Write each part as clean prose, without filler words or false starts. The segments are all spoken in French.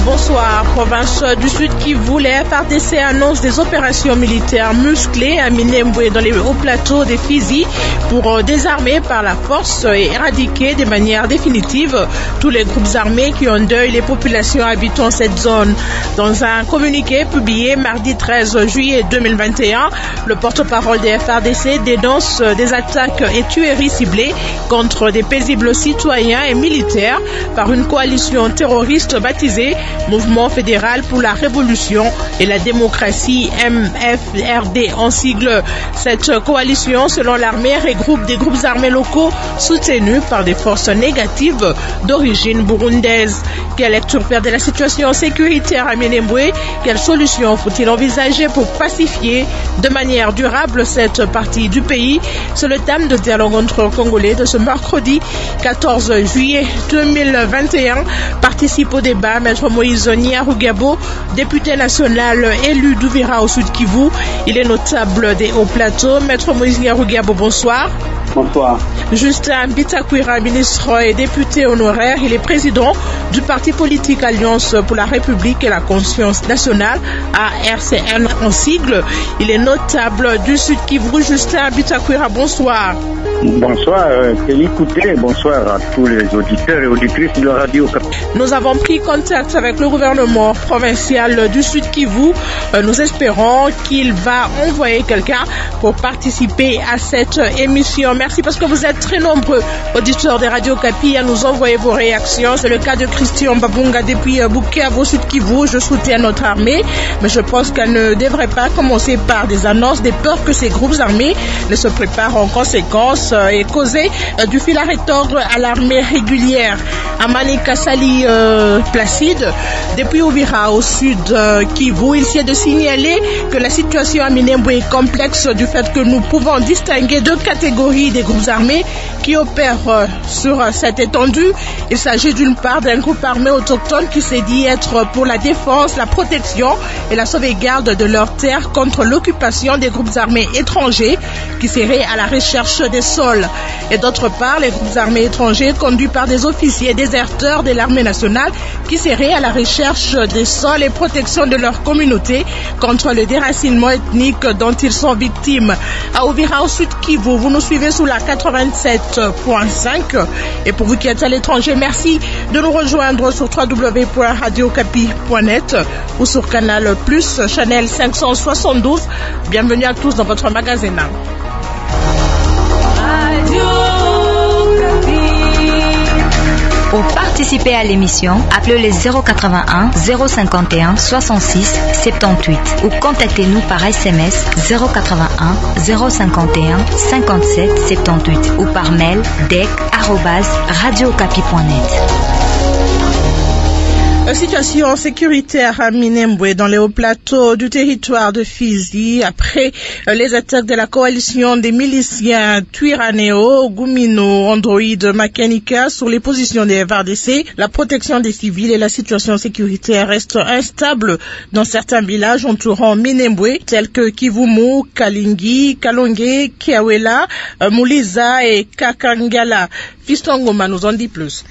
bonsoir. Province du Sud Kivu, les FARDC annonce des opérations militaires musclées à Minembwe dans les hauts plateaux des Fizi pour désarmer par la force et éradiquer de manière définitive tous les groupes armés qui endeuillent les populations habitant cette zone. Dans un communiqué publié mardi 13 juillet 2021, le porte-parole des FARDC dénonce des attaques et tueries ciblées contre des paisibles citoyens et militaires par une coalition terroriste baptisée Mouvement fédéral pour la révolution et la démocratie, MFRD en sigle. Cette coalition, selon l'armée, regroupe des groupes armés locaux soutenus par des forces négatives d'origine burundaise. Quelle lecture faire de la situation sécuritaire à Minembwe? Quelles solutions faut-il envisager pour pacifier de manière durable cette partie du pays? C'est le thème de dialogue entre Congolais de ce mercredi 14 juillet 2021. Participe au débat Maître Moïse Nyarugabo, député national élu d'Uvira au Sud Kivu. Il est notable des hauts plateaux. Maître Moïse Nyarugabo, bonsoir. Bonsoir. Justin Bitakwira, ministre et député honoraire, il est président du parti politique Alliance pour la République et la Conscience nationale, ARCN en sigle. Il est notable du Sud Kivu. Justin Bitakwira, bonsoir. Bonsoir, écoutez, bonsoir à tous les auditeurs et auditrices de la radio. Nous avons pris contact avec le gouvernement provincial du Sud Kivu. Nous espérons qu'il va envoyer quelqu'un pour participer à cette émission. Merci parce que vous êtes très nombreux, auditeurs de Radio Kapi, à nous envoyer vos réactions. C'est le cas de Christian Babunga depuis Bukavu, Sud Kivu. Je soutiens notre armée, mais je pense qu'elle ne devrait pas commencer par des annonces, des peurs que ces groupes armés ne se préparent en conséquence et causer du fil à retordre à l'armée régulière. Amani Kassali Placide, depuis Uvira au Sud Kivu, il s'est de signaler que la situation à Minembwe est complexe du fait que nous pouvons distinguer deux catégories des groupes armés qui opèrent sur cette étendue. Il s'agit d'une part d'un groupe armé autochtone qui s'est dit être pour la défense, la protection et la sauvegarde de leurs terres contre l'occupation des groupes armés étrangers qui seraient à la recherche des sols. Et d'autre part, les groupes armés étrangers conduits par des officiers déserteurs de l'armée nationale qui seraient à la recherche des sols et protection de leur communauté contre le déracinement ethnique dont ils sont victimes. À Uvira au Sud Kivu, vous nous suivez sous la 87.5 et pour vous qui êtes à l'étranger, merci de nous rejoindre sur www.radiocapi.net ou sur Canal Plus, Channel 572. Bienvenue à tous dans votre magasin. Pour participer à l'émission, appelez les 081 051 66 78 ou contactez-nous par SMS 081 051 57 78 ou par mail dec@radiocapi.net. La situation sécuritaire à Minembwe dans les hauts plateaux du territoire de Fizi après les attaques de la coalition des miliciens Twirwaneho, Gumino, Android, Makanika sur les positions des FARDC. La protection des civils et la situation sécuritaire restent instables dans certains villages entourant Minembwe tels que Kivumu, Kalingi, Kalonge, Kiawela, Mouliza et Kakangala. Fiston Ngoma nous en dit plus.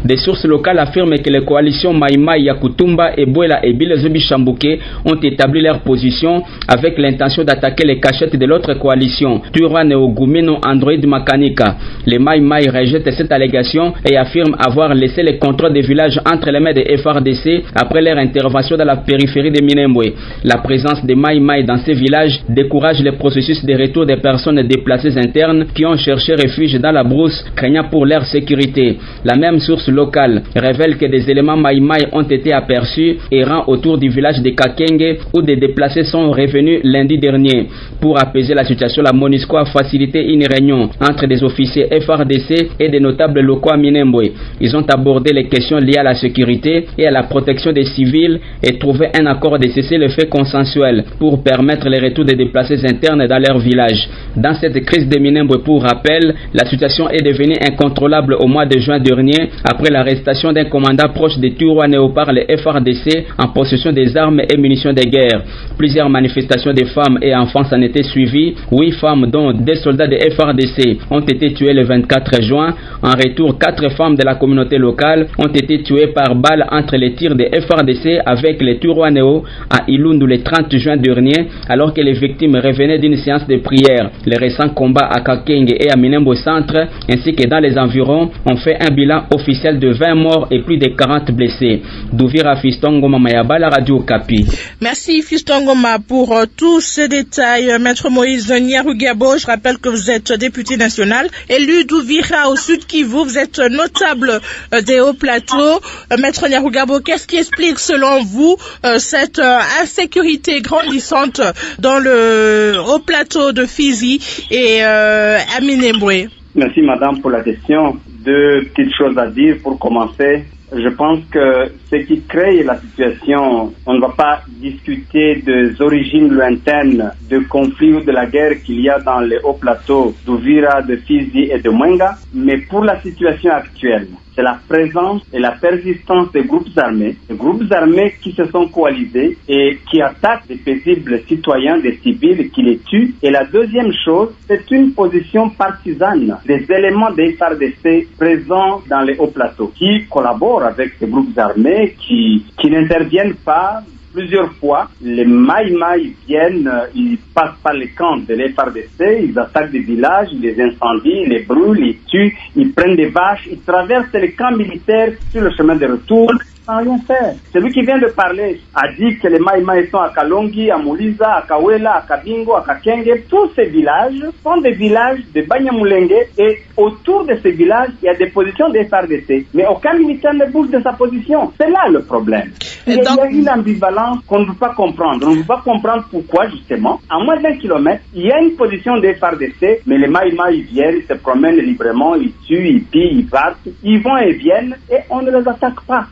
Des sources locales affirment que les coalitions Maïmaï, Yakutumba, Ebola et Bilezobi Chambouké ont établi leur position avec l'intention d'attaquer les cachettes de l'autre coalition, Twirwaneho, Gumino, Android, Makanika. Les Maïmaï rejettent cette allégation et affirment avoir laissé le contrôle des villages entre les mains des FARDC après leur intervention dans la périphérie de Minembwe. La présence des Maïmaï dans ces villages décourage le processus de retour des personnes déplacées internes qui ont cherché refuge dans la brousse, craignant pour leur sécurité. La même source locale révèle que des éléments Maïmaï ont été aperçus errant autour du village de Kakenge où des déplacés sont revenus lundi dernier. Pour apaiser la situation, la MONUSCO a facilité une réunion entre des officiers FARDC et des notables locaux à Minembwe. Ils ont abordé les questions liées à la sécurité et à la protection des civils et trouvé un accord de cessez-le-feu consensuel pour permettre le retour des déplacés internes dans leur village. Dans cette crise de Minembwe, pour rappel, la situation est devenue incontrôlable au mois de juin dernier à après l'arrestation d'un commandant proche de Turwanéo par les FARDC en possession des armes et munitions de guerre. Plusieurs manifestations de femmes et enfants s'en étaient suivies. 8 femmes, dont des soldats de FARDC, ont été tuées le 24 juin. En retour, 4 femmes de la communauté locale ont été tuées par balle entre les tirs de FARDC avec les Turwanéo à Ilundu le 30 juin dernier, alors que les victimes revenaient d'une séance de prière. Les récents combats à Kakenge et à Minembwe Centre, ainsi que dans les environs, ont fait un bilan officiel de 20 morts et plus de 40 blessés. D'Uvira, Fiston Ngoma Mayaba, la radio Okapi. Merci Fiston Ngoma pour tous ces détails. Maître Moïse Nyarugabo, je rappelle que vous êtes député national, élu d'Uvira au Sud Kivu, vous êtes notable des hauts plateaux. Maître Nyarugabo, qu'est-ce qui explique selon vous cette insécurité grandissante dans le haut plateau de Fizi et à Minembwe? Merci madame pour la question. 2 petites choses à dire pour commencer. Je pense que ce qui crée la situation, on ne va pas discuter des origines lointaines de conflits ou de la guerre qu'il y a dans les hauts plateaux d'Uvira, de Fizi et de Mwenga, mais pour la situation actuelle, c'est la présence et la persistance des groupes armés qui se sont coalisés et qui attaquent des paisibles citoyens, des civils, qui les tuent. Et la deuxième chose, c'est une position partisane des éléments des FARDC présents dans les hauts plateaux, qui collaborent avec ces groupes armés, qui n'interviennent pas. Plusieurs fois, les Maïmaï viennent, ils passent par les camps de l'FARDC, ils attaquent des villages, ils les incendient, ils les brûlent, ils tuent, ils prennent des vaches, ils traversent les camps militaires sur le chemin de retour sans rien faire. Celui qui vient de parler a dit que les Maïmaï sont à Kalongi, à Mouliza, à Kawela, à Kabingo, à Kakenge. Tous ces villages sont des villages de Banyamulenge et autour de ces villages, il y a des positions des FARDC. Mais aucun militaire ne bouge de sa position. C'est là le problème. Il y a une ambivalence qu'on ne peut pas comprendre. On ne peut pas comprendre pourquoi, justement, à moins d'1 kilomètre, il y a une position des FARDC, mais les Maïmaï viennent, ils se promènent librement, ils tuent, ils pillent, ils partent, ils vont et viennent, et on ne les attaque pas.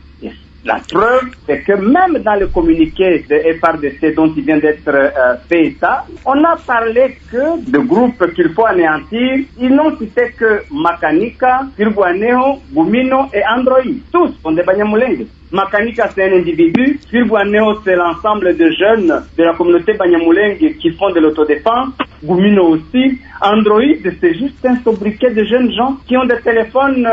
La preuve, c'est que même dans le communiqué de FARDC dont il vient d'être fait état, on n'a parlé que de groupes qu'il faut anéantir. Ils n'ont cité que Makanika, Firguaneo, Gumino et Android. Tous sont des Banyamulenge. Makanika, c'est un individu. Firguaneo, c'est l'ensemble de jeunes de la communauté Banyamulenge qui font de l'autodéfense. Gumino aussi. Android, c'est juste un sobriquet de jeunes gens qui ont des téléphones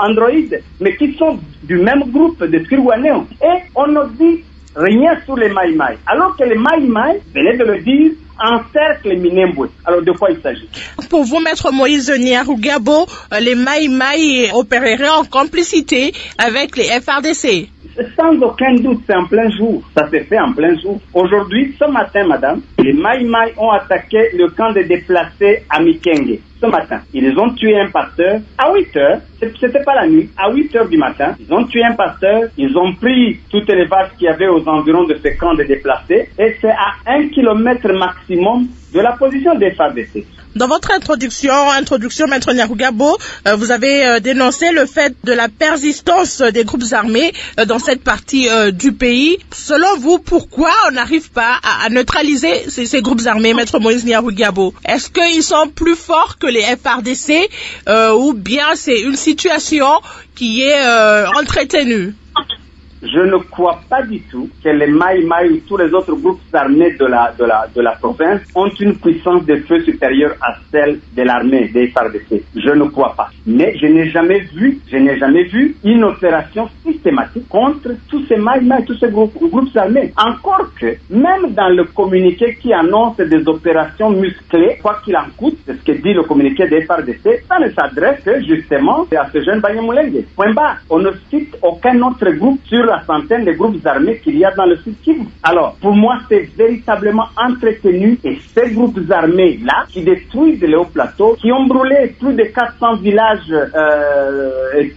Android, mais qui sont du même groupe de Firguaneo. Et on ne dit rien sur les Maïmaï. Alors que les Maïmaï, venez de le dire, encerclent Minembwe. Alors de quoi il s'agit? Pour vous, Maître Moïse Nyarugabo, les Maïmaï opéreraient en complicité avec les FARDC? Sans aucun doute, c'est en plein jour. Ça s'est fait en plein jour. Aujourd'hui, ce matin, madame, les Maïmaï ont attaqué le camp des déplacés à Mikenge. Ce matin, ils ont tué un pasteur à 8 heures. C'était pas la nuit. À 8 heures du matin, ils ont tué un pasteur. Ils ont pris toutes les vaches qu'il y avait aux environs de ce camp des déplacés. Et c'est à 1 kilomètre maximum de la position des FARDC. Dans votre introduction, Maître Nyarugabo, vous avez dénoncé le fait de la persistance des groupes armés dans cette partie du pays. Selon vous, pourquoi on n'arrive pas à neutraliser ces groupes armés, Maître Moïse Nyarugabo? Est-ce qu'ils sont plus forts que les FARDC ou bien c'est une situation qui est entretenue? Je ne crois pas du tout que les Maïmaï ou tous les autres groupes armés de la province ont une puissance de feu supérieure à celle de l'armée des FARDC. Je ne crois pas. Mais je n'ai jamais vu une opération systématique contre tous ces Maïmaï, tous ces groupes armés. Encore que, même dans le communiqué qui annonce des opérations musclées, quoi qu'il en coûte, c'est ce que dit le communiqué des FARDC, ça ne s'adresse que justement à ce jeune Banyamulenge. Point barre. On ne cite aucun autre groupe sur la centaine de groupes armés qu'il y a dans le Sud Kivu. Alors, pour moi, c'est véritablement entretenu et ces groupes armés-là qui détruisent les hauts plateaux, qui ont brûlé plus de 400 villages,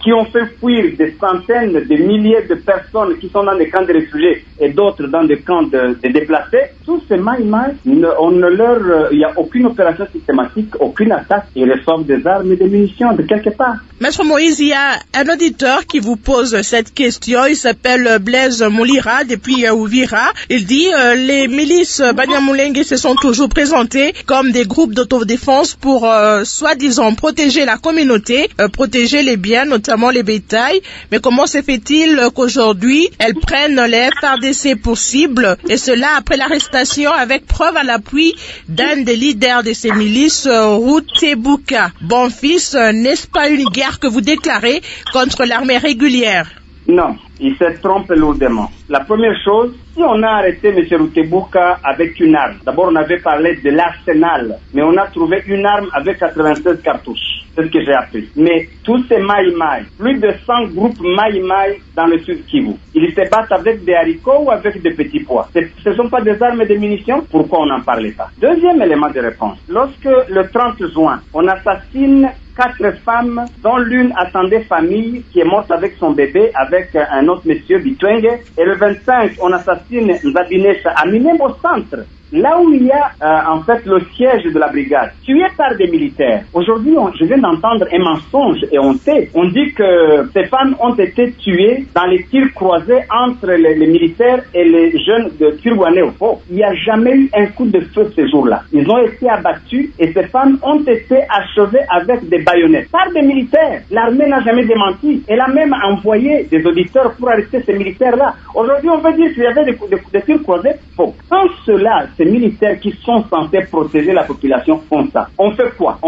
qui ont fait fuir des centaines de milliers de personnes qui sont dans des camps de réfugiés et d'autres dans des camps de déplacés, tous ces Maïmaï, il n'y a aucune opération systématique, aucune attaque. Ils reçoivent des armes et des munitions de quelque part. Maître Moïse, il y a un auditeur qui vous pose cette question. Il s'appelle s'appelle Blaise Molira depuis Uvira. Il dit les milices Banyamulenge se sont toujours présentées comme des groupes d'autodéfense pour soi-disant protéger la communauté, protéger les biens, notamment les bétails. Mais comment se fait-il qu'aujourd'hui elles prennent les FARDC pour cible, et cela après l'arrestation avec preuve à l'appui d'un des leaders de ces milices, Routebuka. Bon fils, n'est-ce pas une guerre que vous déclarez contre l'armée régulière? Non, il se trompe lourdement. La première chose, si on a arrêté M. Routebuka avec une arme, d'abord on avait parlé de l'arsenal, mais on a trouvé une arme avec 96 cartouches. C'est ce que j'ai appris. Mais tous ces Maï-Maï, plus de 100 groupes Maï-Maï dans le sud Kivu, ils se battent avec des haricots ou avec des petits pois. Ce ne sont pas des armes et des munitions? Pourquoi on n'en parlait pas? Deuxième élément de réponse. Lorsque le 30 juin, on assassine 4 femmes, dont l'une attendait famille, qui est morte avec son bébé, avec un autre monsieur, Bitwenge. Et le 25, on assassine Nzabinesha à Minembwe au centre. Là où il y a en fait le siège de la brigade, tué par des militaires. Aujourd'hui, je viens d'entendre un mensonge et honteux. On dit que ces femmes ont été tuées dans les tirs croisés entre les militaires et les jeunes de Turwanéo. Il n'y a jamais eu un coup de feu ce jour-là. Ils ont été abattus et ces femmes ont été achevées avec des baïonnettes par des militaires. L'armée n'a jamais démenti. Elle a même envoyé des auditeurs pour arrêter ces militaires-là. Aujourd'hui, on veut dire qu'il y avait des tirs croisés. Bon, quand cela, ces militaires qui sont censés protéger la population font ça, on fait quoi?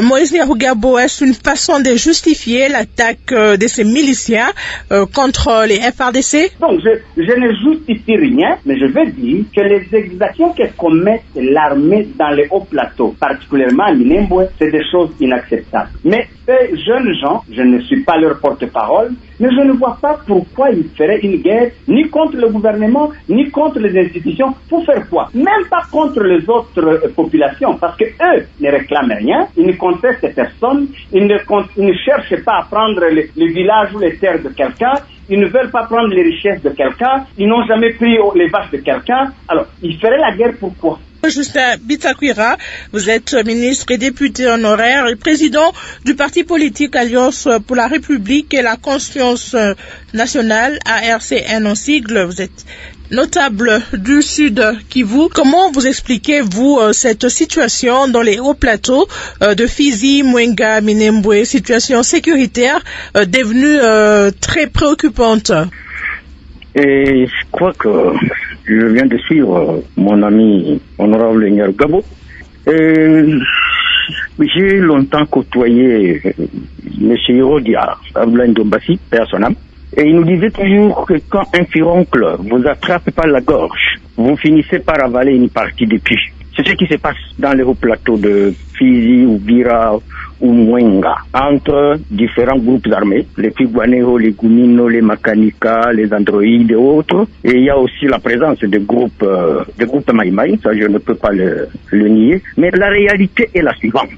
Moïse Nyarugabo, est-ce une façon de justifier l'attaque de ces miliciens contre les FARDC? Donc, je ne justifie rien, mais je veux dire que les exactions que commet l'armée dans les hauts plateaux, particulièrement à Minembwe, c'est des choses inacceptables. Mais ces jeunes gens, je ne suis pas leur porte-parole, mais je ne vois pas pourquoi ils feraient une guerre ni contre le gouvernement, ni contre les institutions. Pour faire quoi? Même pas contre les autres populations, parce que eux ne réclament rien, ils ne contestent personne, ils ne cherchent pas à prendre les villages ou les terres de quelqu'un, ils ne veulent pas prendre les richesses de quelqu'un, ils n'ont jamais pris les vaches de quelqu'un. Alors, ils feraient la guerre pourquoi? Justin Bitakwira, vous êtes ministre et député honoraire et président du parti politique Alliance pour la République et la Conscience nationale, ARCN en sigle. Vous êtes notable du Sud Kivu. Comment vous expliquez-vous cette situation dans les hauts plateaux de Fizi, Mwenga, Minembwe, situation sécuritaire devenue très préoccupante? Et je crois que je viens de suivre mon ami honorable Nyarugabo. J'ai longtemps côtoyé M. Hirodia Ablandombasi, père son âme, et il nous disait toujours que quand un furoncle vous attrape par la gorge, vous finissez par avaler une partie des puits. C'est ce qui se passe dans les hauts plateaux de Fizi, Uvira ou Mwenga, entre différents groupes armés, les Twirwanéo, les Gumino, les Makanika, les Androïdes et autres. Et il y a aussi la présence des groupes Maïmaï, ça je ne peux pas le nier. Mais la réalité est la suivante.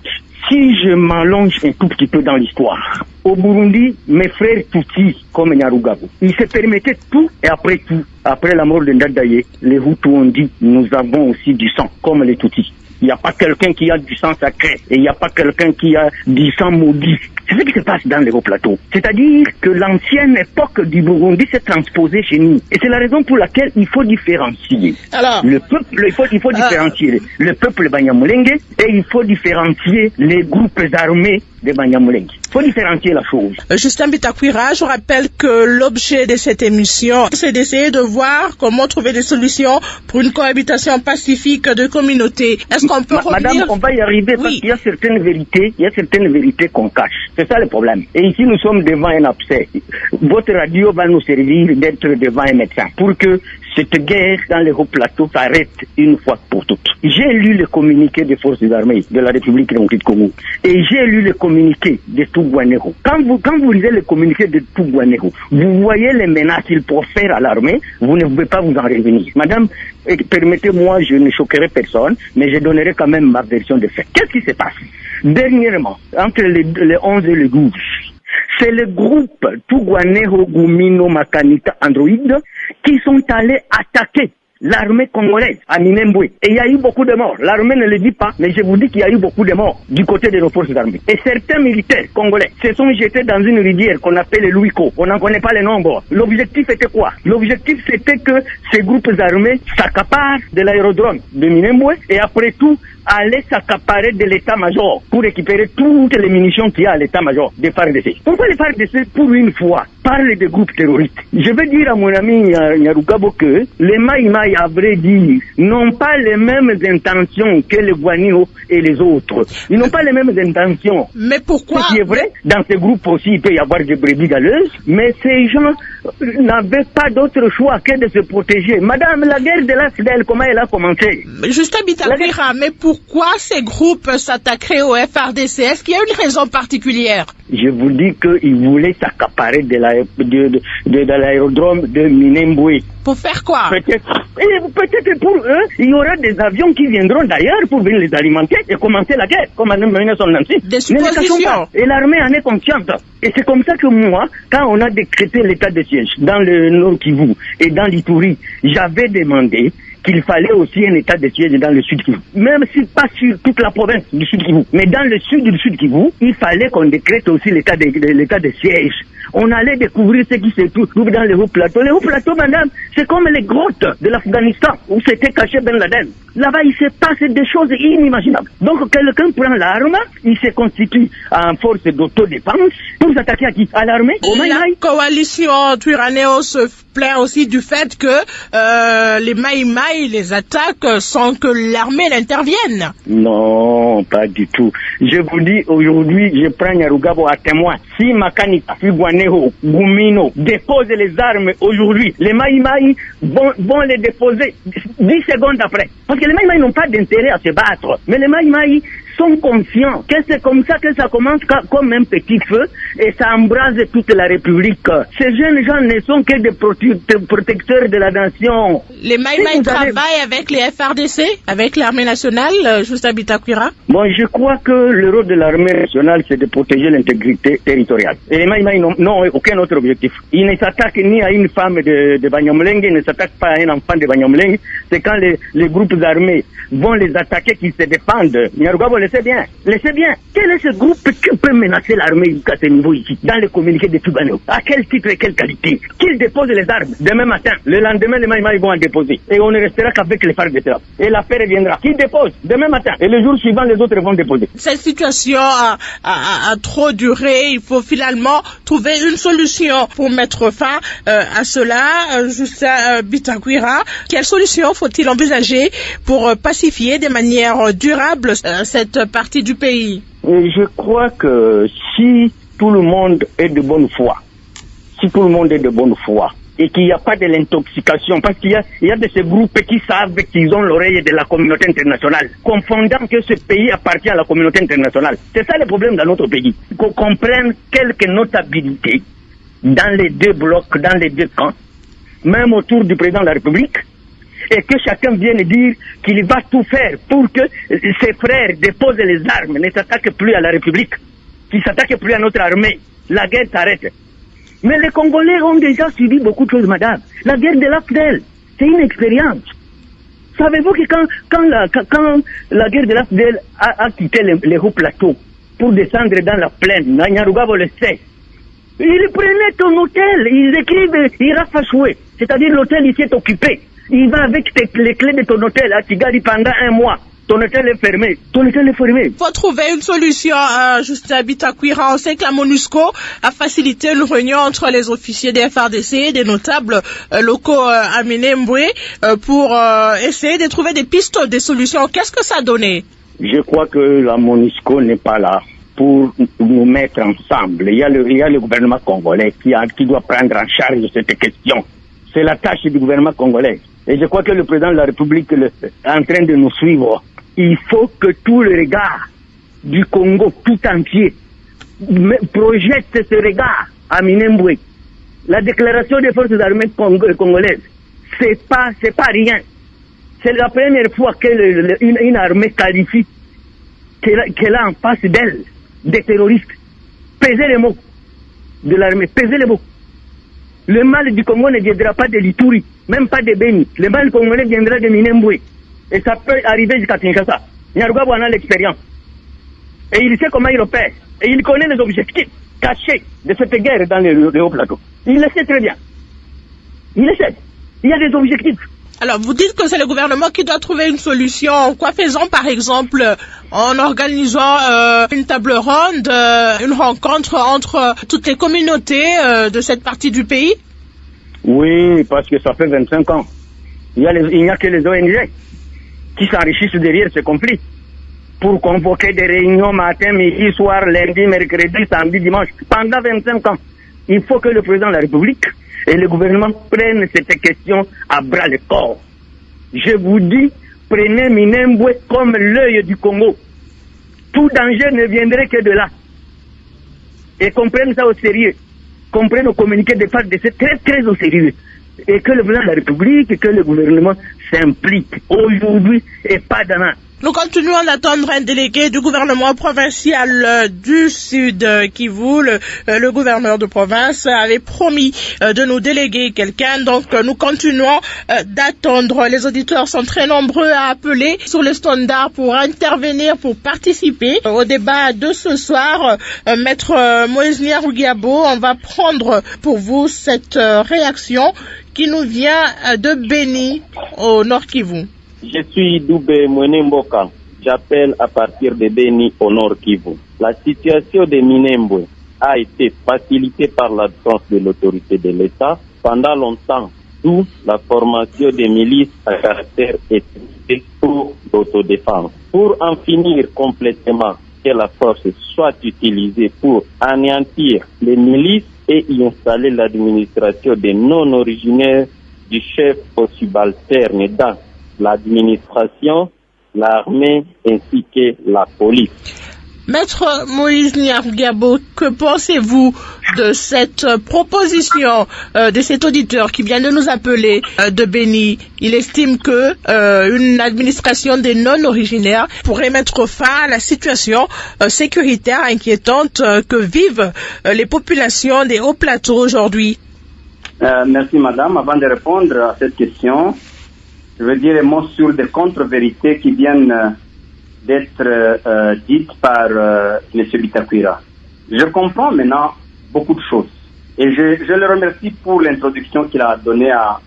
Si je m'allonge un tout petit peu dans l'histoire, au Burundi, mes frères Tutsi, comme Nyarugabo, ils se permettaient tout et après tout. Après la mort de Ndadaye, les Hutus ont dit, nous avons aussi du sang, comme les Tutsis. Il n'y a pas quelqu'un qui a du sang sacré et il n'y a pas quelqu'un qui a du sang maudit. C'est ce qui se passe dans les hauts plateaux. C'est-à-dire que l'ancienne époque du Burundi s'est transposée chez nous. Et c'est la raison pour laquelle il faut différencier. Alors, le peuple, il faut différencier le peuple Banyamulenge et il faut différencier les groupes armés de Banyamulenge. Il faut différencier la chose. Justin Bitakwira, je rappelle que l'objet de cette émission, c'est d'essayer de voir comment trouver des solutions pour une cohabitation pacifique de communautés. Est-ce qu'on peut revenir? Madame, on va y arriver parce qu'il y a certaines vérités qu'on cache. C'est ça le problème. Et ici, nous sommes devant un abcès. Votre radio va nous servir d'être devant un médecin pour que cette guerre dans les hauts plateaux s'arrête une fois pour toutes. J'ai lu le communiqué des forces armées de la République démocratique du Congo et j'ai lu le communiqué de Twirwanéo. Quand vous lisez le communiqué de Twirwanéo, vous voyez les menaces qu'ils profèrent à l'armée, vous ne pouvez pas vous en revenir. Madame, permettez-moi, je ne choquerai personne, mais je donnerai quand même ma version des faits. Qu'est-ce qui se passe? Dernièrement, entre les 11 et le 12, c'est le groupe Twirwanéo, Gumino, Makanika, Androïde qui sont allés attaquer l'armée congolaise à Minembwe. Et il y a eu beaucoup de morts. L'armée ne le dit pas, mais je vous dis qu'il y a eu beaucoup de morts du côté de nos forces armées. Et certains militaires congolais se sont jetés dans une rivière qu'on appelle le Louiko. On n'en connaît pas les nombres. L'objectif était quoi? L'objectif c'était que ces groupes armés s'accaparent de l'aérodrome de Minembwe et après tout aller s'accaparer de l'état-major pour récupérer toutes les munitions qu'il y a à l'état-major des FARDC. Pourquoi les FARDC, pour une fois, parlent de groupes terroristes? Je veux dire à mon ami Nyarugabo que les Maïmaï, à vrai dire, n'ont pas les mêmes intentions que les Guanino et les autres. Ils n'ont pas les mêmes intentions. Mais pourquoi? Ce qui est vrai, dans ces groupes aussi, il peut y avoir des brebis galeuses, mais ces gens n'avaient pas d'autre choix que de se protéger. Madame, la guerre de la FDL, comment elle a commencé? Juste Bitakwira, mais pourquoi ces groupes s'attaqueraient au FARDC? Est-ce qu'il y a une raison particulière? Je vous dis qu'ils voulaient s'accaparer de l'aérodrome de Minembwe. Pour faire quoi? Peut-être pour eux, il y aura des avions qui viendront d'ailleurs pour venir les alimenter et commencer la guerre, comme en 1996. Des suppositions. Et l'armée en est consciente. Et c'est comme ça que moi, quand on a décrété l'état de siège dans le Nord Kivu et dans l'Ituri, j'avais demandé qu'il fallait aussi un état de siège dans le Sud Kivu. Même si pas sur toute la province du Sud Kivu, mais dans le sud du Sud Kivu, il fallait qu'on décrète aussi l'état de siège. On allait découvrir ce qui se trouve dans les hauts plateaux. Les hauts plateaux, madame, c'est comme les grottes de l'Afghanistan où s'était caché Ben Laden. Là-bas, il se passe des choses inimaginables. Donc, quelqu'un prend l'arme, il se constitue en force d'autodéfense pour s'attaquer à qui? À l'armée? Au Maïmaï? La coalition Twirwaneho se plaint aussi du fait que les Maïmaï les attaquent sans que l'armée n'intervienne. Non, pas du tout. Je vous dis, aujourd'hui, je prends Nyarugabo à témoin. Si Makani, Twirwaneho, Gumino déposent les armes aujourd'hui, les Maïmaï vont les déposer 10 secondes après. Parce que les Maïmaï n'ont pas d'intérêt à se battre. Mais les Maïmaï sont conscients que c'est comme ça que ça commence comme un petit feu et ça embrase toute la République. Ces jeunes gens ne sont que des protecteurs de la nation. Les Maïmaï travaillent avec les FARDC, avec l'armée nationale, juste à Bitakwira? Bon, je crois que le rôle de l'armée nationale, c'est de protéger l'intégrité territoriale. Et les Maïmaï n'ont aucun autre objectif. Ils ne s'attaquent ni à une femme de Banyamulenge, ils ne s'attaquent pas à un enfant de Banyamulenge. C'est quand les groupes armés vont les attaquer qu'ils se défendent. Nyarugabo le sait bien. Quel est ce groupe qui peut menacer l'armée jusqu'à ce niveau ici, dans les communiqués de Twirwaneho? À quel titre et quelle qualité? Qu'ils déposent les armes demain matin. Le lendemain, les Maïmaï vont en déposer. Et on ne restera qu'avec les FARDC. Et la paix reviendra. Qu'ils déposent demain matin. Et le jour suivant, les autres vont déposer. Cette situation a trop duré. Il faut finalement trouver une solution pour mettre fin à cela. Justin Bitakwira, quelle solution faut-il envisager pour pacifier de manière durable cette partie du pays? Je crois que si tout le monde est de bonne foi, et qu'il n'y a pas de l'intoxication, parce qu'il y a de ces groupes qui savent qu'ils ont l'oreille de la communauté internationale, confondant que ce pays appartient à la communauté internationale. C'est ça le problème dans notre pays. Qu'on comprenne quelques notabilités dans les deux blocs, dans les deux camps, même autour du président de la République, et que chacun vienne dire qu'il va tout faire pour que ses frères déposent les armes, ne s'attaquent plus à la République, qu'ils ne s'attaquent plus à notre armée. La guerre s'arrête. Mais les Congolais ont déjà subi beaucoup de choses, madame. La guerre de l'AFDEL, c'est une expérience. Savez-vous que quand la guerre de l'AFDEL a quitté les hauts plateaux pour descendre dans la plaine, Nyarugabo le sait, ils prenaient ton hôtel, ils écrivent Irafashwe, c'est-à-dire l'hôtel ici est occupé. Il va avec les clés de ton hôtel à Kigali pendant 1 mois. Ton hôtel est fermé. Il faut trouver une solution, Justin Bitakwira. On sait que la MONUSCO a facilité une réunion entre les officiers des FARDC et des notables locaux à Minembwe pour essayer de trouver des pistes, des solutions. Qu'est-ce que ça a donné? Je crois que la MONUSCO n'est pas là pour nous mettre ensemble. Il y a le gouvernement congolais qui doit prendre en charge cette question. C'est la tâche du gouvernement congolais. Et je crois que le président de la République est en train de nous suivre. Il faut que tout le regard du Congo tout entier projette ce regard à Minembwe. La déclaration des forces armées congolaises, c'est pas rien. C'est la première fois qu'une armée qualifie qu'elle a en face d'elle des terroristes. Pesez les mots de l'armée, pesez les mots. Le mal du Congo ne viendra pas de l'Ituri, même pas de Beni. Le mal congolais viendra de Minembwe. Et ça peut arriver jusqu'à Kinshasa. Nyarugabo en a l'expérience. Et il sait comment il opère. Et il connaît les objectifs cachés de cette guerre dans le haut plateau. Il le sait très bien. Il le sait. Il y a des objectifs. Alors, vous dites que c'est le gouvernement qui doit trouver une solution. Quoi faisons, par exemple, en organisant une table ronde, une rencontre entre toutes les communautés de cette partie du pays? Oui, parce que ça fait 25 ans. Il n'y a que les ONG qui s'enrichissent derrière ce conflit pour convoquer des réunions matin, midi, soir, lundi, mercredi, samedi, dimanche. Pendant 25 ans, il faut que le président de la République et le gouvernement prennent cette question à bras le corps. Je vous dis, prenez Minembwe comme l'œil du Congo. Tout danger ne viendrait que de là. Et comprennent ça au sérieux. Comprennent au communiqué de face de ce très très au sérieux. Et que le président de la République et que le gouvernement s'impliquent aujourd'hui et pas demain. Nous continuons d'attendre un délégué du gouvernement provincial du Sud Kivu. Le gouverneur de province avait promis de nous déléguer quelqu'un. Donc nous continuons d'attendre. Les auditeurs sont très nombreux à appeler sur le standard pour intervenir, pour participer au débat de ce soir. Maître Moïse Nyarugabo, on va prendre pour vous cette réaction qui nous vient de Beni au Nord Kivu. Je suis Doubé Mwenemboka. J'appelle à partir de Beni au Nord Kivu. La situation de Minembwe a été facilitée par l'absence de l'autorité de l'État pendant longtemps, d'où la formation des milices à caractère ethnique pour l'autodéfense. Pour en finir complètement, que la force soit utilisée pour anéantir les milices et y installer l'administration des non-originaires du chef au subalterne dans l'administration, l'armée ainsi que la police. Maître Moïse Nyarugabo, que pensez-vous de cette proposition de cet auditeur qui vient de nous appeler de Beni? Il estime que une administration des non-originaires pourrait mettre fin à la situation sécuritaire inquiétante que vivent les populations des hauts plateaux aujourd'hui. Merci madame. Avant de répondre à cette question, je veux dire un mot sur des contre-vérités qui viennent d'être dites par M. Bitakwira. Je comprends maintenant beaucoup de choses. Et je le remercie pour l'introduction qu'il a donnée à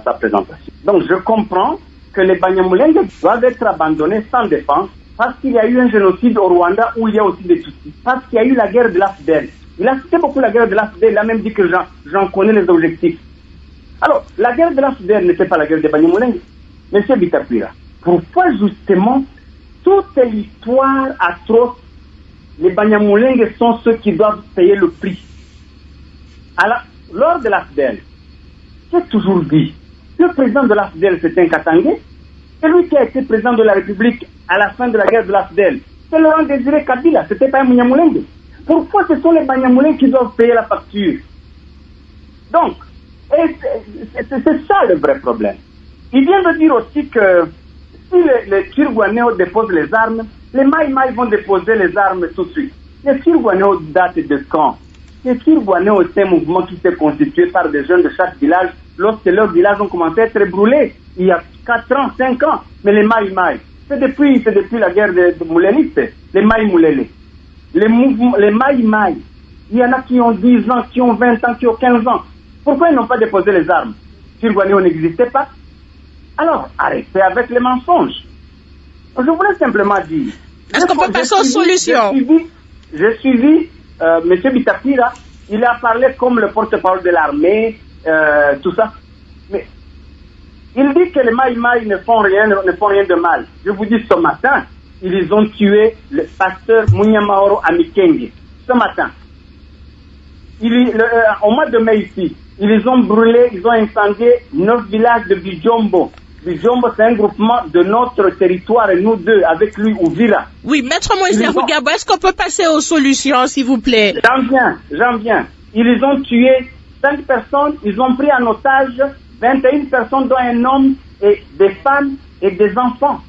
sa présentation. Donc je comprends que les Banyamulenge doivent être abandonnés sans défense parce qu'il y a eu un génocide au Rwanda où il y a aussi des Tutsis. Parce qu'il y a eu la guerre de l'AFDEL. Il a cité beaucoup la guerre de l'AFDEL. Il a même dit que j'en connais les objectifs. Alors, la guerre de l'AFDEL n'était pas la guerre des Banyamulenge. Monsieur Bitakwira, pourquoi justement toute l'histoire atroce, les Banyamulenge sont ceux qui doivent payer le prix? Alors, lors de l'AFDEL, j'ai toujours dit, le président de l'AFDEL c'est un Katangé, celui qui a été président de la République à la fin de la guerre de l'AFDEL, c'est Laurent Désiré Kabila, c'était pas un Banyamulenge. Pourquoi ce sont les Banyamulenge qui doivent payer la facture? Donc, c'est ça le vrai problème. Il vient de dire aussi que si les Turguanéo déposent les armes, les Maïmaï vont déposer les armes tout de suite. Les Turguanéo datent de quand? Les Turguanéo, c'est un mouvement qui s'est constitué par des jeunes de chaque village lorsque leurs villages ont commencé à être brûlés il y a 4 ans, 5 ans. Mais les Maïmaï, c'est depuis la guerre de Moulénistes, les Maï-Moulélé. Les Maïmaï, il y en a qui ont 10 ans, qui ont 20 ans, qui ont 15 ans. Pourquoi ils n'ont pas déposé les armes? Turguanéo n'existait pas. Alors, arrêtez avec les mensonges. Je voulais simplement dire... Est-ce qu'on peut passer aux solutions? J'ai suivi M. Bitakwira. Il a parlé comme le porte-parole de l'armée, tout ça. Mais il dit que les Maïmaï ne font rien de mal. Je vous dis, ce matin, ils ont tué le pasteur Munyamahoro Amikenge. Ce matin. Au mois de mai ici, ils ont brûlé, ils ont incendié 9 villages de Bijombo. Bijombo, c'est un groupement de notre territoire, et nous deux, avec lui, Ouvira. Oui, Maître Moïse Nyarugabo, est-ce qu'on peut passer aux solutions, s'il vous plaît? J'en viens. Ils ont tué 5 personnes, ils ont pris en otage 21 personnes, dont un homme et des femmes et des enfants.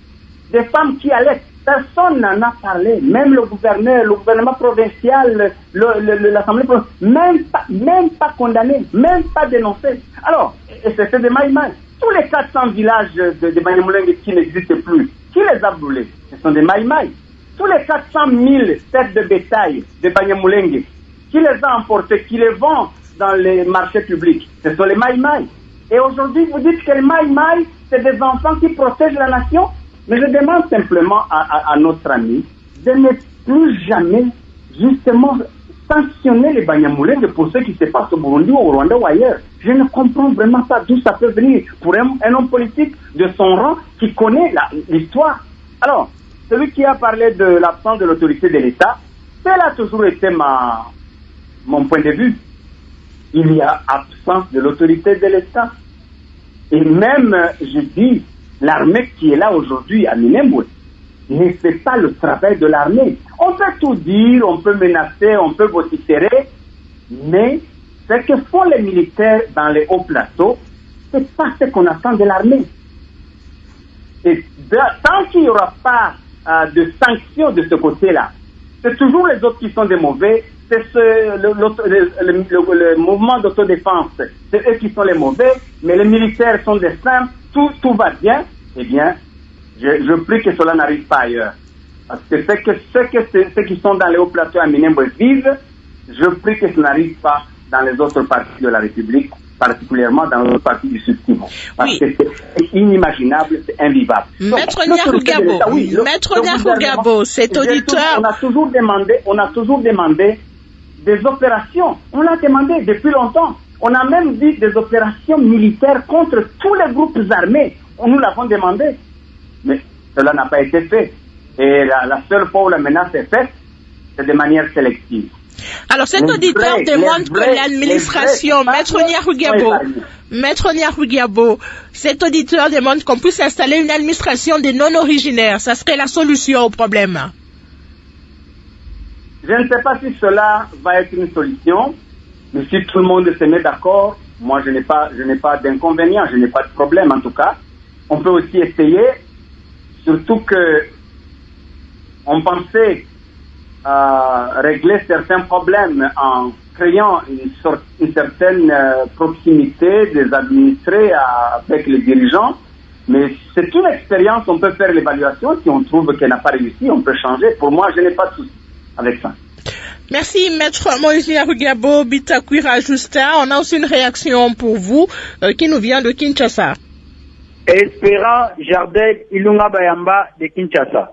Des femmes qui allaitent. Personne n'en a parlé, même le gouvernement provincial, l'Assemblée provinciale, même pas condamné, même pas dénoncé. Alors, c'est des maïmaïs. Tous les 400 villages de Banyamulenge qui n'existent plus, qui les a brûlés? Ce sont des maïmaïs. Tous les 400 000 têtes de bétail de Banyamulenge, qui les a emportés, qui les vend dans les marchés publics, ce sont les maïmaïs. Et aujourd'hui, vous dites que les maïmaïs, c'est des enfants qui protègent la nation? Mais je demande simplement à notre ami de ne plus jamais, justement, sanctionner les Banyamulenge pour ce qui se passe au Burundi ou au Rwanda ou ailleurs. Je ne comprends vraiment pas d'où ça peut venir pour un homme politique de son rang qui connaît l'histoire. Alors, celui qui a parlé de l'absence de l'autorité de l'État, cela a toujours été mon point de vue. Il y a absence de l'autorité de l'État. Et même, je dis, l'armée qui est là aujourd'hui à Minembwe ne fait pas le travail de l'armée. On peut tout dire, on peut menacer, on peut vociférer, mais ce que font les militaires dans les hauts plateaux, c'est pas ce qu'on attend de l'armée. Et tant qu'il n'y aura pas de sanctions de ce côté-là, c'est toujours les autres qui sont des mauvais, c'est le mouvement d'autodéfense, c'est eux qui sont les mauvais, mais les militaires sont des simples, tout va bien, eh bien, je prie que cela n'arrive pas ailleurs. Parce que ceux qui sont dans les hauts plateaux à Minembwe vivent, je prie que ça n'arrive pas dans les autres parties de la République, particulièrement dans les parties du Sud-Kivu. Parce que c'est inimaginable, c'est invivable. Maître Nyarugabo, cet auditeur... On a toujours demandé des opérations. On l'a demandé depuis longtemps. On a même dit des opérations militaires contre tous les groupes armés. Nous l'avons demandé. Mais cela n'a pas été fait. Et la seule fois où la menace est faite, c'est de manière sélective. Alors cet auditeur demande que l'administration, Maître Nyarugabo, cet auditeur demande qu'on puisse installer une administration des non-originaires. Ça serait la solution au problème. Je ne sais pas si cela va être une solution, mais si tout le monde se met d'accord, moi je n'ai pas d'inconvénient, je n'ai pas de problème en tout cas. On peut aussi essayer, surtout que on pensait régler certains problèmes en créant une certaine proximité des administrés avec les dirigeants. Mais c'est une expérience, on peut faire l'évaluation. Si on trouve qu'elle n'a pas réussi, on peut changer. Pour moi, je n'ai pas de souci avec ça. Merci, Maître Moïse Nyarugabo Bitakwira Justin. On a aussi une réaction pour vous qui nous vient de Kinshasa. Espérant Jardel Ilunga Bayamba de Kinshasa.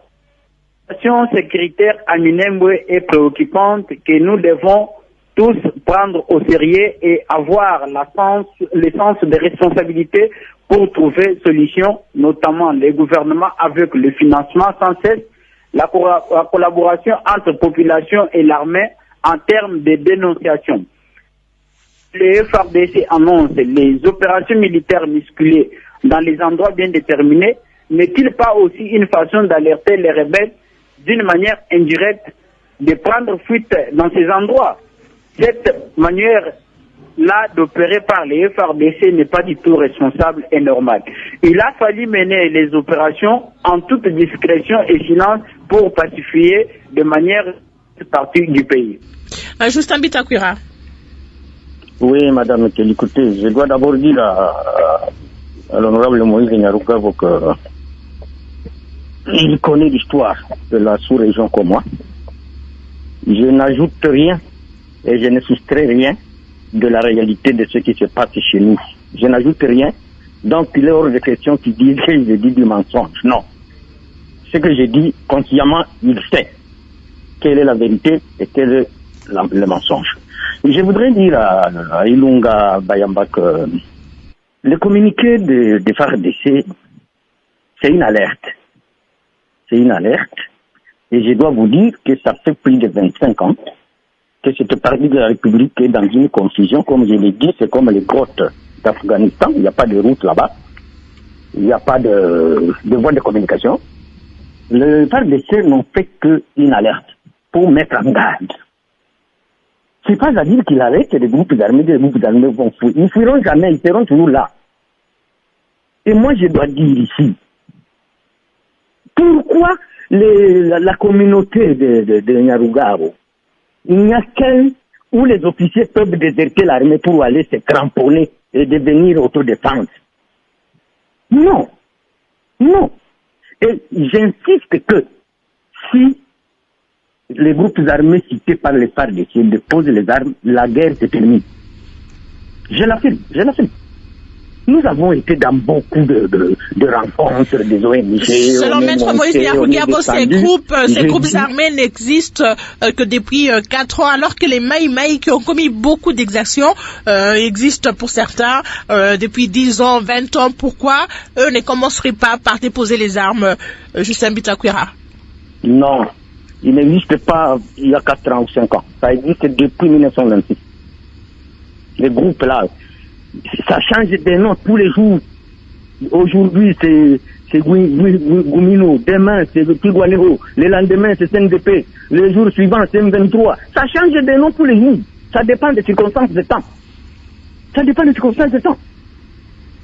La situation sécuritaire à Minembwe est préoccupante que nous devons tous prendre au sérieux et avoir le sens de responsabilité pour trouver solution, notamment les gouvernements avec le financement sans cesse, la collaboration entre population et l'armée en termes de dénonciation. Le FARDC annonce les opérations militaires musclées dans les endroits bien déterminés. N'est-il pas aussi une façon d'alerter les rebelles d'une manière indirecte de prendre fuite dans ces endroits? Cette manière-là d'opérer par les FARDC n'est pas du tout responsable et normale. Il a fallu mener les opérations en toute discrétion et silence pour pacifier de manière partie du pays. Justin Bitakwira. Oui, Madame Kelly, écoutez, je dois d'abord dire à l'honorable Moïse Nyarugabo qu'il connaît l'histoire de la sous-région comme moi. Je n'ajoute rien et je ne soustrais rien de la réalité de ce qui se passe chez nous. Je n'ajoute rien, donc il est hors de question qu'il dise que je dis du mensonge. Non. Ce que je dis, consciemment, il sait quelle est la vérité et quel est le mensonge. Et je voudrais dire à Ilunga Bayamba que le communiqué de FARDC, c'est une alerte. C'est une alerte. Et je dois vous dire que ça fait plus de 25 ans que cette partie de la République est dans une confusion. Comme je l'ai dit, c'est comme les grottes d'Afghanistan. Il n'y a pas de route là-bas. Il n'y a pas de voie de communication. Le FARDC n'ont fait qu'une alerte pour mettre en garde. C'est pas à dire qu'il arrête les groupes armés vont fuir. Ils ne fuiront jamais, ils seront toujours là. Et moi, je dois dire ici, pourquoi la communauté de Nyarugabo, il n'y a qu'un où les officiers peuvent déserter l'armée pour aller se cramponner et devenir autodéfense. Non. Et j'insiste que si les groupes armés cités par les FARDC déposent les armes, la guerre se termine. Je l'affirme. Nous avons été dans beaucoup de rencontres des ONG. Selon Maître Moïse Nyarugabo, ces groupes armés n'existent que depuis 4 ans, alors que les Maïmaï qui ont commis beaucoup d'exactions existent pour certains depuis 10 ans, 20 ans. Pourquoi eux ne commenceraient pas par déposer les armes, Justin Bitakwira? Non, il n'existe pas il y a 4 ans ou 5 ans. Ça existe depuis 1926. Les groupes là, ça change de nom tous les jours. Aujourd'hui, c'est Goumino. Demain, c'est Tigwanero. Le lendemain, c'est CNDP. Le jour suivant, c'est M23. Ça change de nom tous les jours. Ça dépend des circonstances de temps.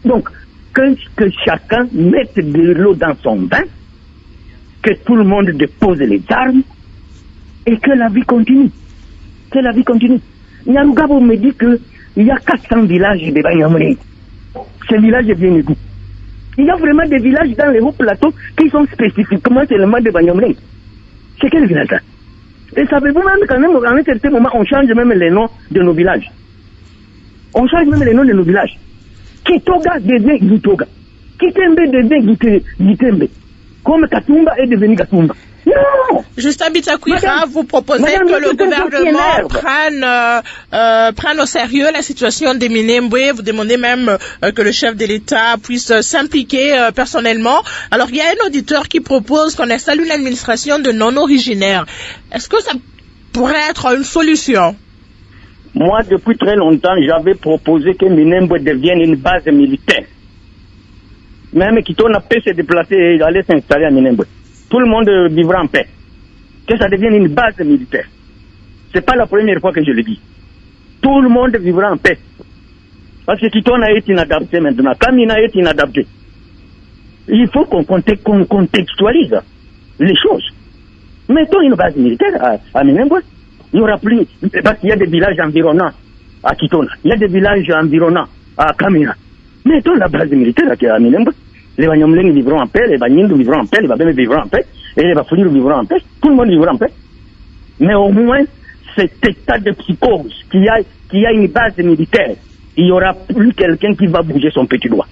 Donc, que chacun mette de l'eau dans son bain, que tout le monde dépose les armes, et que la vie continue. Nyarugabo me dit que il y a 400 villages de Banyamulenge. Ces villages viennent d'où? Il y a vraiment des villages dans les hauts plateaux qui sont spécifiquement seulement de Banyamulenge. C'est quel village là? Et savez-vous même quand même, à un certain moment, on change même les noms de nos villages. Kitoga devient Gitoga. Kitembe devient Gitembe. Comme Katumba est devenu Katumba. Non! Justin Bitakwira, vous proposez que le gouvernement prenne au sérieux la situation des Minembwe. Vous demandez même que le chef de l'État puisse s'impliquer personnellement. Alors, il y a un auditeur qui propose qu'on installe une administration de non-originaires. Est-ce que ça pourrait être une solution? Moi, depuis très longtemps, j'avais proposé que Minembwe devienne une base militaire. Même Kitona peut se déplacer et aller s'installer à Minembwe. Tout le monde vivra en paix. Que ça devienne une base militaire. C'est pas la première fois que je le dis. Tout le monde vivra en paix. Parce que Kitona est inadapté maintenant. Kamina est inadapté. Il faut qu'on contextualise les choses. Mettons une base militaire à Minembwe. Il n'y aura plus. Parce qu'il y a des villages environnants à Kitona. Il y a des villages environnants à Kamina. Mettons la base militaire à Minembwe. Les Banyamulenge vivront en paix, les Banyindu vivront en paix, les Babembe vivront en paix, et les Bafouliru vivront en paix. Tout le monde vivra en paix. Mais au moins, cet état de psychose, qu'il y a une base militaire, il n'y aura plus quelqu'un qui va bouger son petit doigt.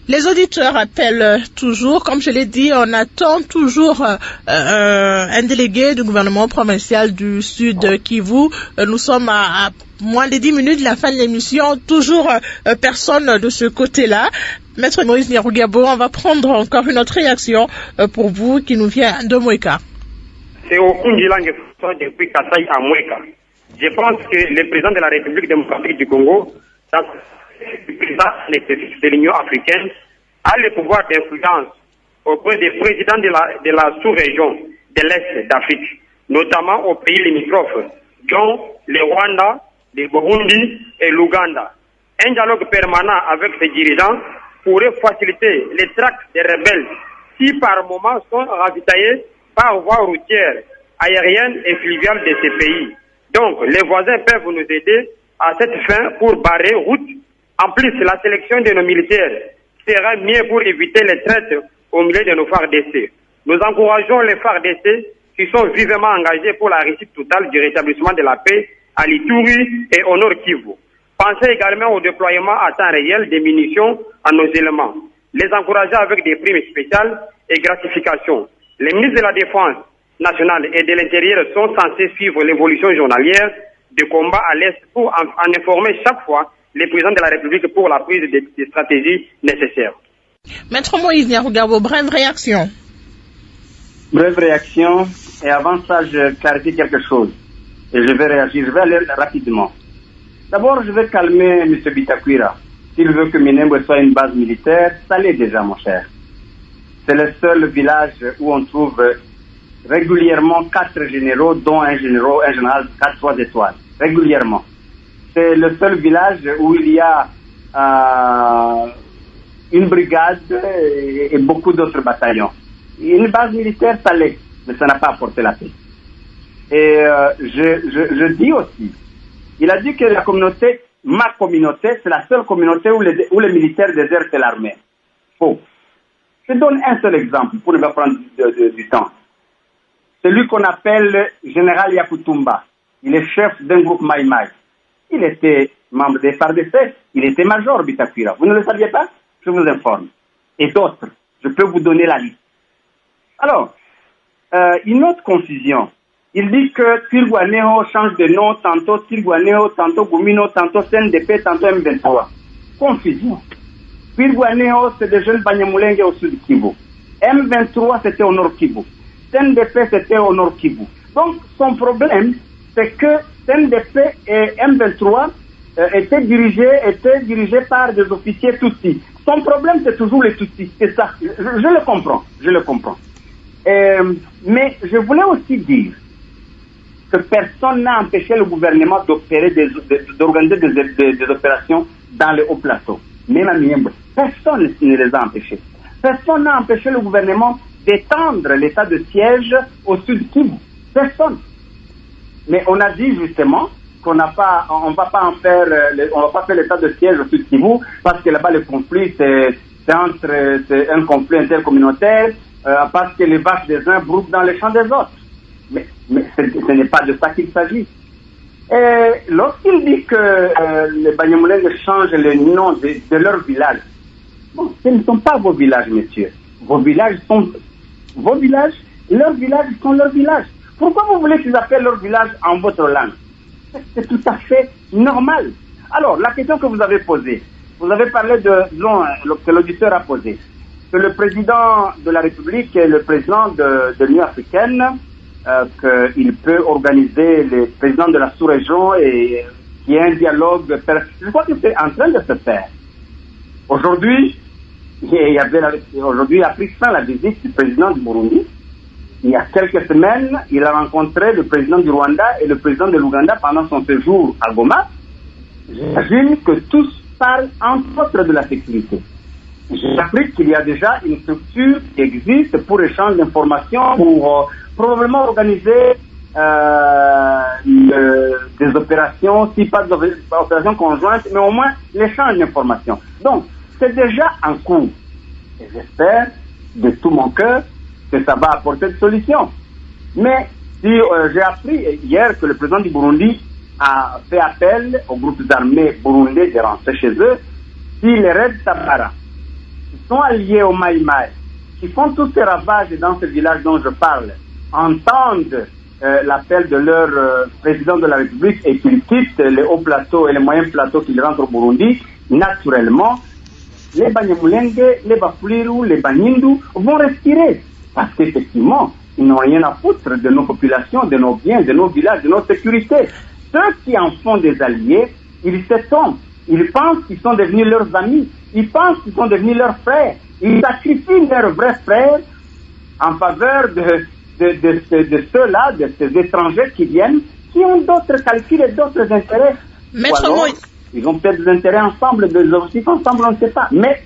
Les auditeurs appellent toujours, comme je l'ai dit, on attend toujours un délégué du gouvernement provincial du Sud Kivu. Nous sommes à moins de 10 minutes de la fin de l'émission, toujours personne de ce côté-là. Maître Moïse Nyarugabo, on va prendre encore une autre réaction pour vous qui nous vient de Mweka. C'est au Kunjilangue depuis Kasaï à Mweka. Je pense que le président de la République démocratique du Congo, le président de l'Union africaine, a le pouvoir d'influence auprès des présidents de la sous-région de l'Est d'Afrique, notamment aux pays limitrophes, dont le Rwanda, le Burundi et l'Ouganda. Un dialogue permanent avec ces dirigeants pourrait faciliter les tracts des rebelles qui par moments sont ravitaillés par voie routière, aérienne et fluviale de ces pays. Donc les voisins peuvent nous aider à cette fin pour barrer route. En plus, la sélection de nos militaires sera mieux pour éviter les traites au milieu de nos FARDC. Nous encourageons les FARDC qui sont vivement engagés pour la réussite totale du rétablissement de la paix à l'Ituri et au Nord Kivu. Pensez également au déploiement à temps réel des munitions à nos éléments. Les encourager avec des primes spéciales et gratifications. Les ministres de la Défense nationale et de l'Intérieur sont censés suivre l'évolution journalière du combat à l'Est pour en informer chaque fois les présidents de la République pour la prise des stratégies nécessaires. Maître Moïse Nyarugabo, brève réaction. Brève réaction, et avant ça, je clarifie quelque chose. Et je vais réagir, je vais aller rapidement. D'abord, je vais calmer M. Bitakwira. S'il veut que Minembwe soit une base militaire, ça l'est déjà, mon cher. C'est le seul village où on trouve régulièrement 4 généraux, dont un général 4 étoiles. Régulièrement. C'est le seul village où il y a une brigade et beaucoup d'autres bataillons. Une base militaire, ça l'est, mais ça n'a pas apporté la paix. Et je dis aussi, il a dit que la communauté, ma communauté, c'est la seule communauté où les militaires désertent l'armée. Faux. Je donne un seul exemple pour ne pas prendre du temps. Celui qu'on appelle Général Yakutumba. Il est chef d'un groupe Maïmaï. Il était membre des FARDC, il était major Bitakwira. Vous ne le saviez pas? Je vous informe. Et d'autres. Je peux vous donner la liste. Alors, une autre confusion. Il dit que Twirwaneho change de nom, tantôt Twirwaneho, tantôt Gumino, tantôt CNDP, tantôt M23. Confusion. Twirwaneho, c'est des jeunes Banyamulenge au sud Kivu. M23, c'était au nord Kivu. CNDP, c'était au nord Kivu. Donc, son problème, c'est que CNDP et M23 étaient dirigés par des officiers Tutsis. Son problème, c'est toujours les Tutsis. C'est ça. Je le comprends. Mais je voulais aussi dire que personne n'a empêché le gouvernement d'organiser des opérations dans les hauts plateaux. Même à Miembe, personne ne les a empêchés. Personne n'a empêché le gouvernement d'étendre l'état de siège au sud Kivu. Personne. Mais on a dit justement on va pas faire l'état de siège au sud Kivu parce que là-bas le conflit c'est un conflit intercommunautaire parce que les vaches des uns broutent dans les champs des autres. Mais ce n'est pas de ça qu'il s'agit. Et lorsqu'il dit que les Banyamulenge changent le nom de leur village, bon, ce ne sont pas vos villages, messieurs. Leurs villages sont leurs villages. Pourquoi vous voulez qu'ils appellent leur village en votre langue? C'est tout à fait normal. Alors, la question que vous avez posée, vous avez parlé que l'auditeur a posé, que le président de la République et le président de l'Union africaine, qu'il peut organiser le président de la sous-région et qu'il y ait un dialogue. Je crois que c'est en train de se faire. Aujourd'hui, a pris fin la visite du président du Burundi. Il y a quelques semaines, il a rencontré le président du Rwanda et le président de l'Ouganda pendant son séjour à Goma. J'imagine que tous parlent entre autres de la sécurité. J'ai appris qu'il y a déjà une structure qui existe pour échange d'informations, pour probablement organiser des opérations, si pas d'opérations conjointes, mais au moins l'échange d'informations. Donc, c'est déjà en cours. Et j'espère de tout mon cœur que ça va apporter des solutions. Mais si j'ai appris hier que le président du Burundi a fait appel aux groupes armés burundais de rentrer chez eux, si les Red Tabara, qui sont alliés au Maïmaï, qui font tous ces ravages dans ce village dont je parle, entendent l'appel de leur président de la République et qu'ils quittent les hauts plateaux et les moyens plateaux qu'ils rentrent au Burundi, naturellement, les Banyamulenge, les Bafuliru, les Banyindu vont respirer. Parce qu'effectivement, ils n'ont rien à foutre de nos populations, de nos biens, de nos villages, de notre sécurité. Ceux qui en font des alliés, ils s'étompent. Ils pensent qu'ils sont devenus leurs amis. Ils pensent qu'ils sont devenus leurs frères. Ils sacrifient leurs vrais frères en faveur de ceux-là, de ces étrangers qui viennent, qui ont d'autres calculs et d'autres intérêts. Ils ont peut-être des intérêts ensemble, des objectifs ensemble, on ne sait pas. Mais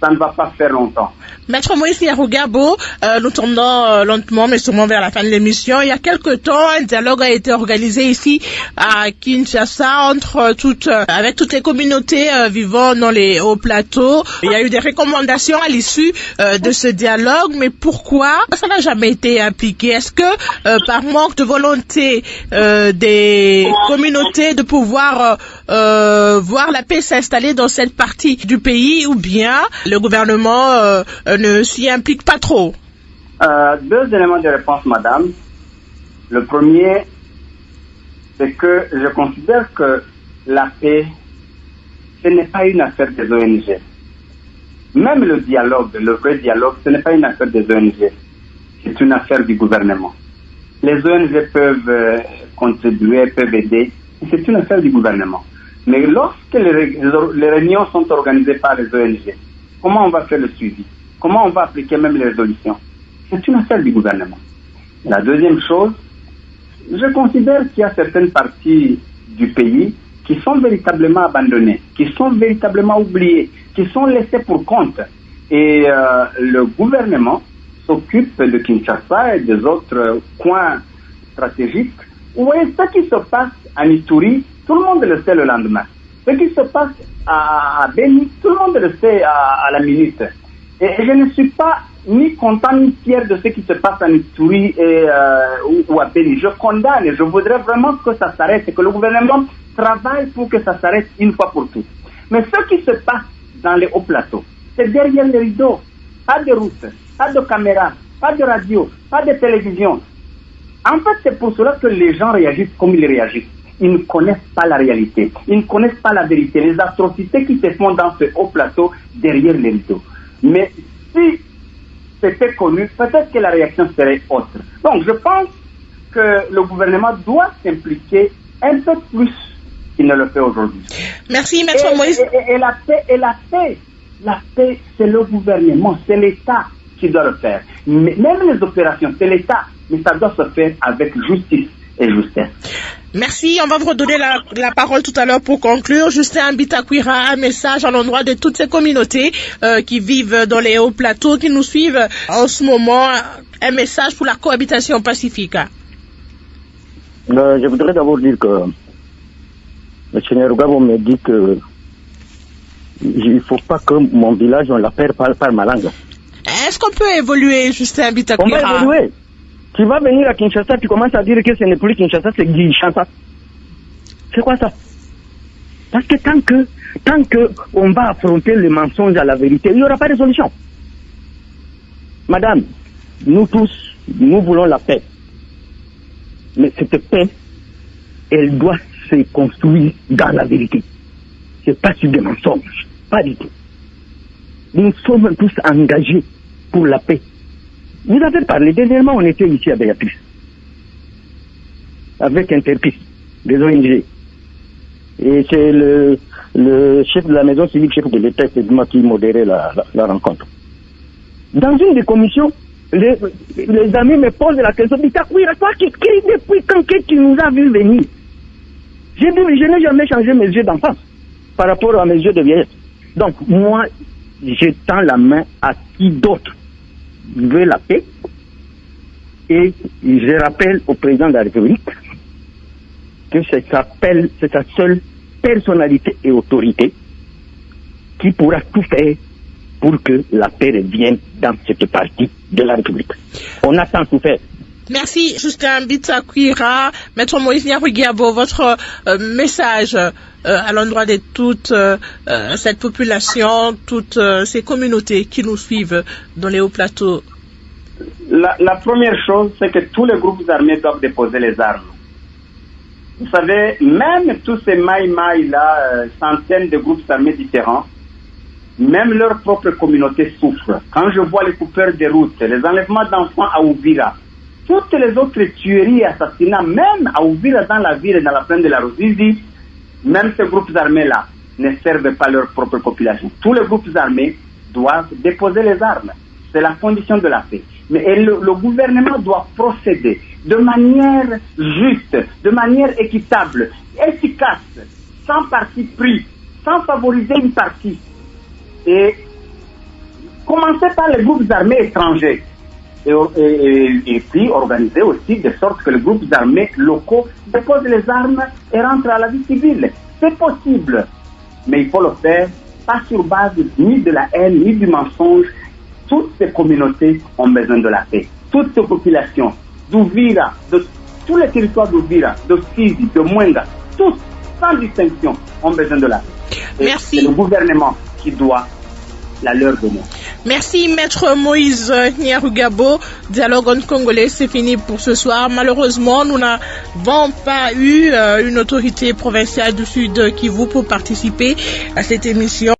ça ne va pas faire longtemps. Maître Moïse Yarugabo, nous tournons lentement mais sûrement vers la fin de l'émission. Il y a quelque temps, un dialogue a été organisé ici à Kinshasa avec toutes les communautés vivant dans les hauts plateaux. Il y a eu des recommandations à l'issue de ce dialogue, mais pourquoi ça n'a jamais été appliqué? Est-ce que par manque de volonté des communautés de pouvoir voir la paix s'installer dans cette partie du pays, ou bien le gouvernement ne s'y implique pas trop? Deux éléments de réponse, madame. Le premier, c'est que je considère que la paix, ce n'est pas une affaire des ONG. Même le dialogue, le vrai dialogue, ce n'est pas une affaire des ONG. C'est une affaire du gouvernement. Les ONG peuvent contribuer, peuvent aider. C'est une affaire du gouvernement. Mais lorsque les réunions sont organisées par les ONG, comment on va faire le suivi? Comment on va appliquer même les résolutions? C'est une affaire du gouvernement. La deuxième chose, je considère qu'il y a certaines parties du pays qui sont véritablement abandonnées, qui sont véritablement oubliées, qui sont laissées pour compte. Et le gouvernement, s'occupent de Kinshasa et des autres coins stratégiques. Vous voyez, ce qui se passe à Ituri, tout le monde le sait le lendemain. Ce qui se passe à Beni, tout le monde le sait à la minute. Et je ne suis pas ni content ni fier de ce qui se passe à Ituri ou à Beni. Je condamne et je voudrais vraiment que ça s'arrête, que le gouvernement travaille pour que ça s'arrête une fois pour toutes. Mais ce qui se passe dans les hauts plateaux, c'est derrière les rideaux. Pas de route, pas de caméra, pas de radio, pas de télévision. En fait, c'est pour cela que les gens réagissent comme ils réagissent. Ils ne connaissent pas la réalité. Ils ne connaissent pas la vérité. Les atrocités qui se font dans ce haut plateau derrière les rideaux. Mais si c'était connu, peut-être que la réaction serait autre. Donc, je pense que le gouvernement doit s'impliquer un peu plus qu'il ne le fait aujourd'hui. Merci, Maître Moïse. Et la paix, c'est le gouvernement, c'est l'État qui doit le faire. Mais même les opérations, c'est l'État, mais ça doit se faire avec justice et justesse. Merci, on va vous redonner la parole tout à l'heure pour conclure. Justin Bitakwira, un message à l'endroit de toutes ces communautés qui vivent dans les hauts plateaux, qui nous suivent en ce moment, un message pour la cohabitation pacifique. Je voudrais d'abord dire que le Seigneur Gabo me dit que il ne faut pas que mon village, on la perd par ma langue. Est-ce qu'on peut évoluer, Justin Bitakwira? On va évoluer. Tu vas venir à Kinshasa, tu commences à dire que ce n'est plus Kinshasa, c'est Kinshasa. C'est quoi ça? Parce que tant que on va affronter le mensonge à la vérité, il n'y aura pas de solution. Madame, nous tous, nous voulons la paix. Mais cette paix, elle doit se construire dans la vérité. C'est pas sur des mensonges. Pas du tout. Nous sommes tous engagés pour la paix. Vous avez parlé, dernièrement on était ici à Béatrice, avec Interpis, des ONG. Et c'est le chef de la maison civile, chef de l'État, c'est moi qui modérait la rencontre. Dans une des commissions, les amis me posent la question, oui, toi qui cries depuis quand que tu nous as vu venir? J'ai dit, je n'ai jamais changé mes yeux d'enfance par rapport à mes yeux de vieillesse. Donc moi, je tends la main à qui d'autre veut la paix, et je rappelle au président de la République que c'est sa seule personnalité et autorité qui pourra tout faire pour que la paix revienne dans cette partie de la République. On attend tout faire. Merci, Justin Bitakwira. Maître Moïse Nyarugabo, votre message à l'endroit de toute cette population, toutes ces communautés qui nous suivent dans les hauts plateaux. La première chose, c'est que tous les groupes armés doivent déposer les armes. Vous savez, même tous ces maï-maï-là, centaines de groupes armés différents, même leur propre communauté souffre. Quand je vois les coupeurs de route, les enlèvements d'enfants à Ouvira, toutes les autres tueries et assassinats, même à Ouvira dans la ville et dans la plaine de la Ruzizi, même ces groupes armés-là ne servent pas leur propre population. Tous les groupes armés doivent déposer les armes. C'est la condition de la paix. Mais le gouvernement doit procéder de manière juste, de manière équitable, efficace, sans parti pris, sans favoriser une partie. Et commencer par les groupes armés étrangers. Et puis organiser aussi de sorte que les groupes armés locaux déposent les armes et rentrent à la vie civile. C'est possible, mais il faut le faire pas sur base ni de la haine, ni du mensonge. Toutes ces communautés ont besoin de la paix. Toutes ces populations d'Ouvira, de tous les territoires d'Ouvira, de Fizi, de Mwenga, tous, sans distinction, ont besoin de la paix. Merci. C'est le gouvernement qui doit la leur donner. Merci, Maître Moïse Nyarugabo. Dialogue en congolais, c'est fini pour ce soir. Malheureusement, nous n'avons pas eu une autorité provinciale du Sud Kivu pour participer à cette émission.